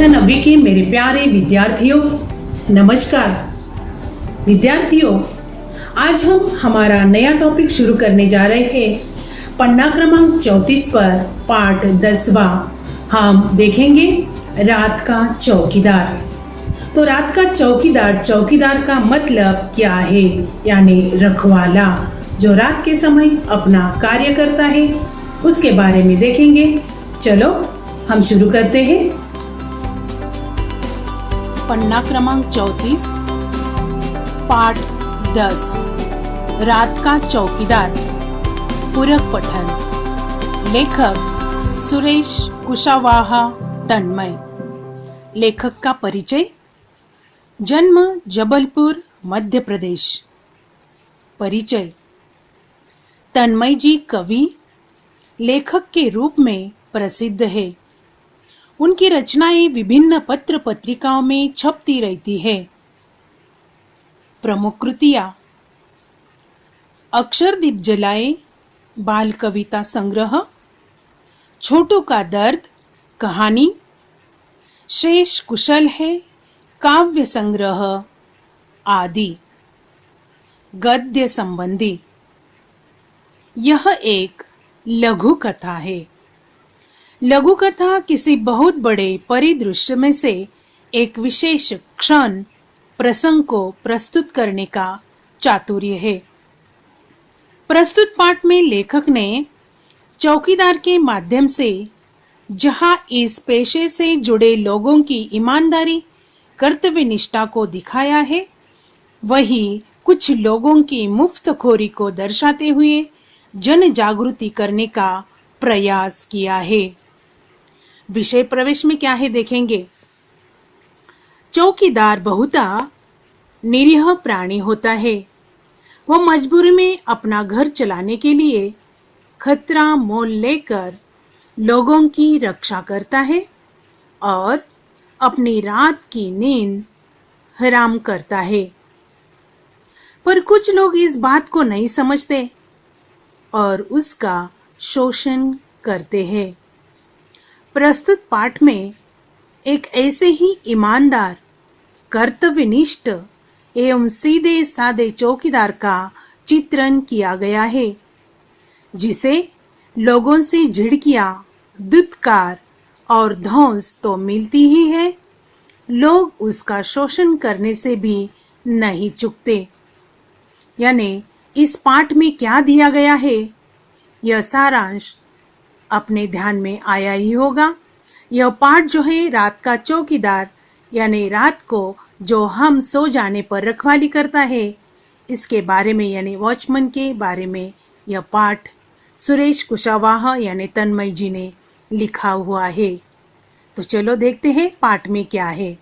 कक्षा 9वीं के मेरे प्यारे विद्यार्थियों, नमस्कार। विद्यार्थियों, आज हम हमारा नया टॉपिक शुरू करने जा रहे हैं। पन्ना क्रमांक 34 पर पाठ 10वां हम देखेंगे रात का चौकीदार। तो रात का चौकीदार, चौकीदार का मतलब क्या है? यानी रखवाला, जो रात के समय अपना कार्य करता है, उसके बारे में देखेंगे। चलो हम शुरू करते हैं। पन्ना क्रमांक 34 पाठ 10 रात का चौकीदार। पूरक पठन। लेखक सुरेश कुशावाहा तन्मय। लेखक का परिचय। जन्म जबलपुर मध्य प्रदेश। परिचय। तन्मय जी कवि लेखक के रूप में प्रसिद्ध है। उनकी रचनाएं विभिन्न पत्र पत्रिकाओं में छपती रहती है। प्रमुख कृतियां: अक्षरदीप जलाए बाल कविता संग्रह, छोटू का दर्द कहानी, शेष कुशल है काव्य संग्रह आदि। गद्य संबंधी। यह एक लघु कथा है। लघु कथा किसी बहुत बड़े परिदृश्य में से एक विशेष क्षण प्रसंग को प्रस्तुत करने का चातुर्य है। प्रस्तुत पाठ में लेखक ने चौकीदार के माध्यम से जहां इस पेशे से जुड़े लोगों की ईमानदारी, कर्तव्य निष्ठा को दिखाया है, वही कुछ लोगों की मुफ्तखोरी को दर्शाते हुए जन जागृति करने का प्रयास किया है। विषय प्रवेश में क्या है देखेंगे। चौकीदार बहुता निरीह प्राणी होता है। वह मजबूरी में अपना घर चलाने के लिए खतरा मोल लेकर लोगों की रक्षा करता है और अपनी रात की नींद हराम करता है। पर कुछ लोग इस बात को नहीं समझते और उसका शोषण करते हैं। प्रस्तुत पाठ में एक ऐसे ही ईमानदार, कर्तव्यनिष्ठ एवं सीधे साधे चौकीदार का चित्रण किया गया है, जिसे लोगों से झिड़कियां, दुत्कार और धौंस तो मिलती ही है, लोग उसका शोषण करने से भी नहीं चूकते। यानी इस पाठ में क्या दिया गया है, यह सारांश अपने ध्यान में आया ही होगा। यह पाठ जो है रात का चौकीदार, यानी रात को जो हम सो जाने पर रखवाली करता है, इसके बारे में यानी वॉचमैन के बारे में यह पाठ सुरेश कुशावाहा यानी तन्मय जी ने लिखा हुआ है। तो चलो देखते हैं पाठ में क्या है।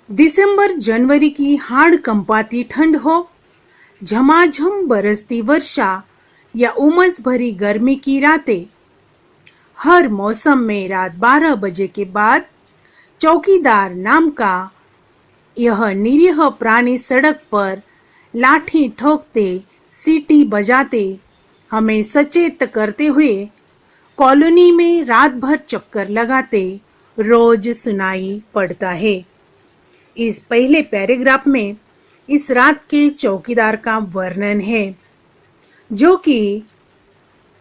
दिसंबर जनवरी की हाड़ कंपाती ठंड हो, झमाझम बरसती वर्षा या उमस भरी गर्मी की रातें, हर मौसम में रात 12 बजे के बाद चौकीदार नाम का यह निरीह प्राणी सड़क पर लाठी ठोकते, सीटी बजाते, हमें सचेत करते हुए कॉलोनी में रात भर चक्कर लगाते रोज सुनाई पड़ता है। इस पहले पैराग्राफ में इस रात के चौकीदार का वर्णन है, जो कि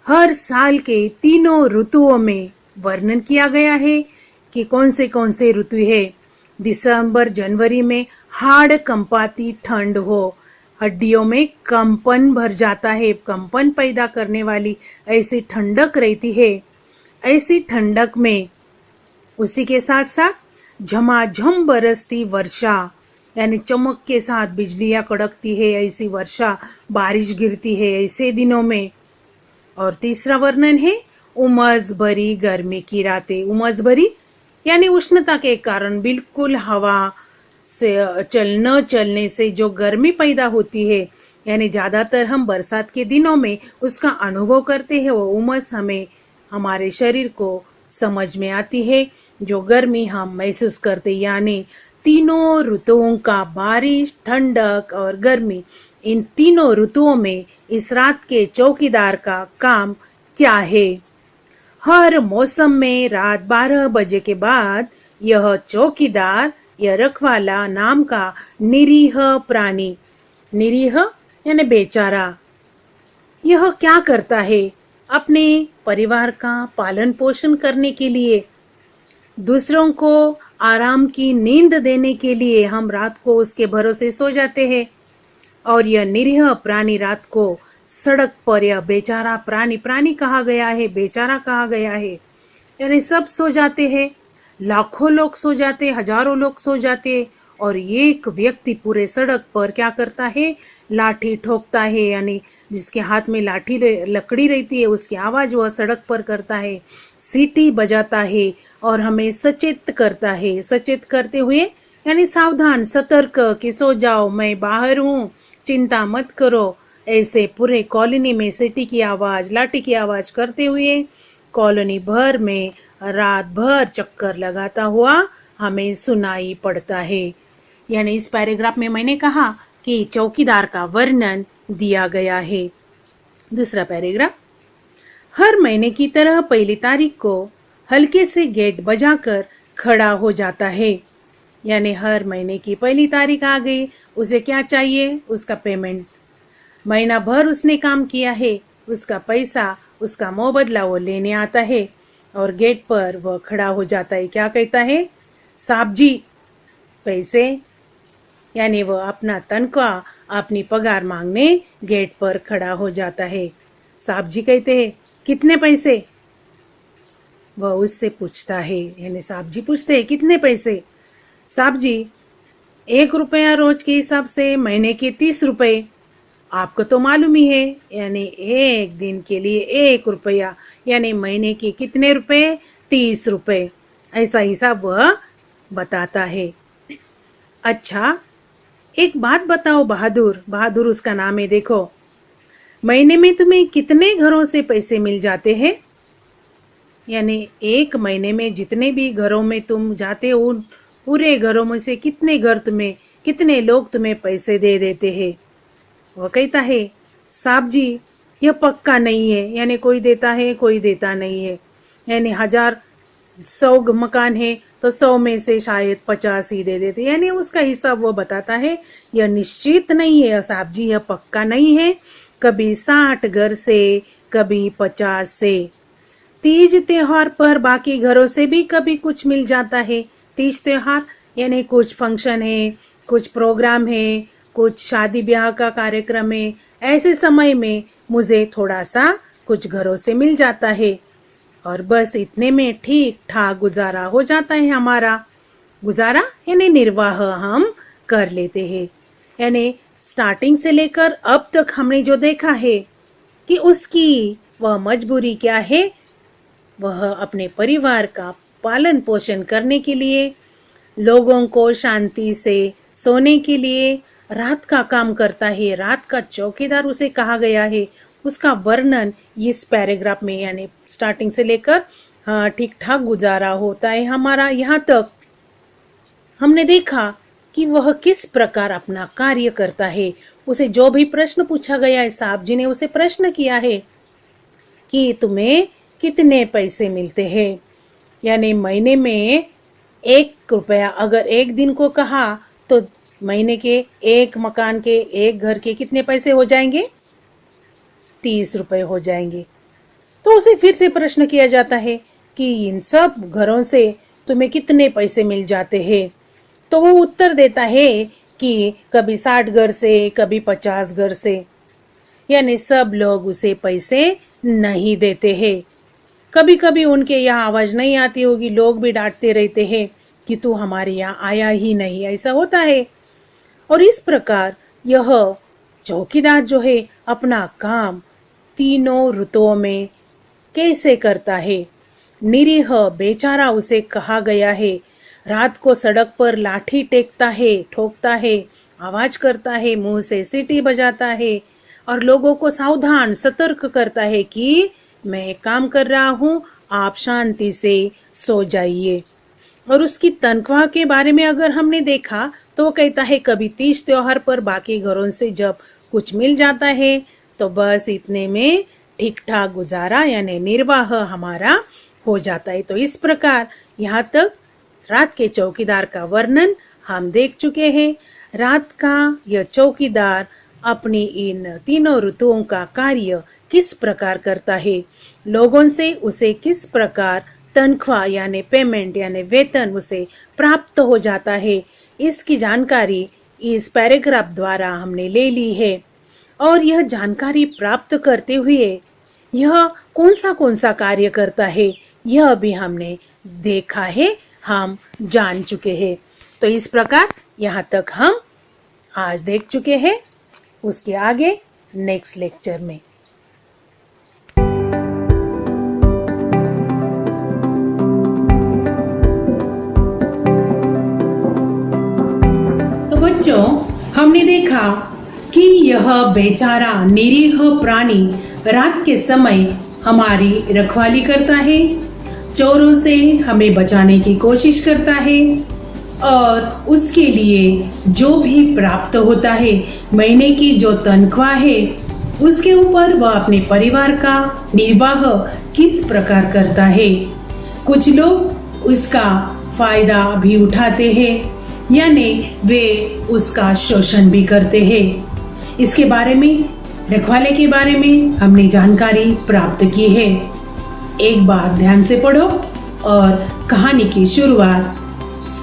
हर साल के तीनों ऋतुओं में वर्णन किया गया है कि कौन से ऋतु है। दिसंबर जनवरी में हाड़ कंपाती ठंड हो, हड्डियों में कंपन भर जाता है, कंपन पैदा करने वाली ऐसी ठंडक रहती है। ऐसी ठंडक में उसी के साथ साथ झमाझम बरसती वर्षा, यानी चमक के साथ बिजलियां कड़कती है, ऐसी वर्षा, बारिश गिरती है ऐसे दिनों में। और तीसरा वर्णन है उमस भरी गर्मी की रातें। उमस भरी यानी उष्णता के कारण बिल्कुल हवा से चलने से जो गर्मी पैदा होती है, यानी ज्यादातर हम बरसात के दिनों में उसका अनुभव करते हैं। वो उमस हमें हमारे शरीर को समझ में आती है, जो गर्मी हम महसूस करते, यानी तीनों ऋतुओं का, बारिश, ठंडक और गर्मी, इन तीनों ऋतुओं में इस रात के चौकीदार का काम क्या है। हर मौसम में रात 12 बजे के बाद यह चौकीदार या रखवाला नाम का निरीह प्राणी, निरीह यानी बेचारा, यह क्या करता है? अपने परिवार का पालन पोषण करने के लिए, दूसरों को आराम की नींद देने के लिए हम रात को उसके भरोसे सो जाते हैं। और यह निरीह प्राणी रात को सड़क पर, यह बेचारा प्राणी, प्राणी कहा गया है, बेचारा कहा गया है, यानी सब सो जाते हैं, लाखों लोग सो जाते, हजारों लोग सो जाते, और एक व्यक्ति पूरे सड़क पर क्या करता है? लाठी ठोकता है, यानी जिसके हाथ में लाठी लकड़ी रहती है उसकी आवाज वह सड़क पर करता है, सीटी बजाता है और हमें सचेत करता है। सचेत करते हुए यानी सावधान, सतर्क कि सो जाओ, मैं बाहर हूँ, चिंता मत करो। ऐसे पूरे कॉलोनी में सीटी की आवाज, लाठी की आवाज करते हुए कॉलोनी भर में रात भर चक्कर लगाता हुआ हमें सुनाई पड़ता है। यानी इस पैराग्राफ में मैंने कहा कि चौकीदार का वर्णन दिया गया है। दूसरा पैराग्राफ, हर महीने की तरह पहली तारीख को हल्के से गेट बजाकर खड़ा हो जाता है। यानी हर महीने की पहली तारीख आ गई, उसे क्या चाहिए? उसका पेमेंट। महीना भर उसने काम किया है, उसका पैसा, उसका मुआवजा वो लेने आता है और गेट पर वह खड़ा हो जाता है। क्या कहता है? साहब जी पैसे, यानी वह अपना तनख्वाह, अपनी पगार मांगने गेट पर खड़ा हो जाता है। साहब जी कहते हैं कितने पैसे? वह उससे पूछता है, यानी साहब जी पूछते हैं कितने पैसे? साहब जी 1 रुपया रोज के हिसाब से महीने के 30 रुपए। आपको तो मालूम ही है, यानी एक दिन के लिए 1 रुपया, यानी महीने के कितने रुपए? 30 रुपए। ऐसा हिसाब वह बताता है। अच्छा एक बात बताओ बहादुर, बहादुर उसका नाम है, देखो महीने में तुम्हें कितने घरों से पैसे मिल जाते हैं? यानी एक महीने में जितने भी घरों में तुम जाते हो उन पूरे घरों में से कितने घर तुम्हें, कितने लोग तुम्हें पैसे दे देते हैं? वह कहता है साहब जी यह पक्का नहीं है, यानी कोई देता है कोई देता नहीं है। यानी 1,000 मकान है तो 100 में से शायद 50 ही दे देते, यानी उसका हिसाब वो बताता है। यह निश्चित नहीं है साहब जी, यह पक्का नहीं है, कभी 60 घर से, कभी 50 से। तीज त्योहार पर बाकी घरों से भी कभी कुछ मिल जाता है। तीज त्योहार यानी कुछ फंक्शन है, कुछ प्रोग्राम है, कुछ शादी ब्याह का कार्यक्रम है, ऐसे समय में मुझे थोड़ा सा कुछ घरों से मिल जाता है और बस इतने में ठीक ठाक गुजारा हो जाता है हमारा। गुजारा यानी निर्वाह हम कर लेते हैं। यानी स्टार्टिंग से लेकर अब तक हमने जो देखा है कि उसकी वह मजबूरी क्या है, वह अपने परिवार का पालन पोषण करने के लिए, लोगों को शांति से सोने के लिए रात का काम करता है। रात का चौकीदार उसे कहा गया है। उसका वर्णन इस पैराग्राफ में, यानी स्टार्टिंग से लेकर ठीक ठाक गुजारा होता है हमारा, यहाँ तक हमने देखा कि वह किस प्रकार अपना कार्य करता है। उसे जो भी प्रश्न पूछा गया है, साहब जी ने उसे प्रश्न किया है कि तुम्हें कितने पैसे मिलते हैं, यानी महीने में 1 रुपया। अगर एक दिन को कहा तो महीने के एक मकान के, एक घर के कितने पैसे हो जाएंगे? 30 रुपए हो जाएंगे। तो उसे फिर से प्रश्न किया जाता है कि इन सब घरों से तुम्हें कितने पैसे मिल जाते हैं? तो वो उत्तर देता है कि कभी 60 घर से, कभी 50 घर से। यानी सब लोग उसे पैसे नहीं देते हैं। कभी कभी उनके यहाँ आवाज नहीं आती होगी, लोग भी डांटते रहते हैं कि तू हमारे यहाँ आया ही नहीं, ऐसा होता है। और इस प्रकार यह चौकीदार जो है अपना काम तीनों ऋतुओं में कैसे करता है। निरीह बेचारा उसे कहा गया है। रात को सड़क पर लाठी टेकता है, ठोकता है, आवाज करता है, मुंह से सीटी बजाता है और लोगों को सावधान, सतर्क करता है कि मैं काम कर रहा हूँ, आप शांति से सो जाइए। और उसकी तनख्वाह के बारे में अगर हमने देखा तो वो कहता है कभी तीज त्योहार पर बाकी घरों से जब कुछ मिल जाता है तो बस इतने में ठीक ठाक गुजारा यानी निर्वाह हमारा हो जाता है। तो इस प्रकार यहाँ तक रात के चौकीदार का वर्णन हम देख चुके हैं। रात का यह चौकीदार अपनी इन तीनों ऋतुओं का कार्य किस प्रकार करता है, लोगों से उसे किस प्रकार तनख्वाह यानी पेमेंट यानी वेतन उसे प्राप्त हो जाता है, इसकी जानकारी इस पैराग्राफ द्वारा हमने ले ली है। और यह जानकारी प्राप्त करते हुए यह कौन सा कार्य करता है यह भी हमने देखा है, हम जान चुके हैं। तो इस प्रकार यहाँ तक हम आज देख चुके हैं। उसके आगे नेक्स्ट लेक्चर में। तो बच्चों, हमने देखा कि यह बेचारा निरीह प्राणी रात के समय हमारी रखवाली करता है, चोरों से हमें बचाने की कोशिश करता है और उसके लिए जो भी प्राप्त होता है, महीने की जो तनख्वाह है, उसके ऊपर वह अपने परिवार का निर्वाह किस प्रकार करता है। कुछ लोग उसका फायदा भी उठाते हैं यानी वे उसका शोषण भी करते हैं। इसके बारे में, रखवाले के बारे में हमने जानकारी प्राप्त की है। एक बार ध्यान से पढ़ो और कहानी की शुरुआत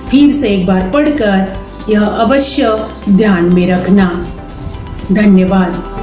फिर से एक बार पढ़कर यह अवश्य ध्यान में रखना। धन्यवाद।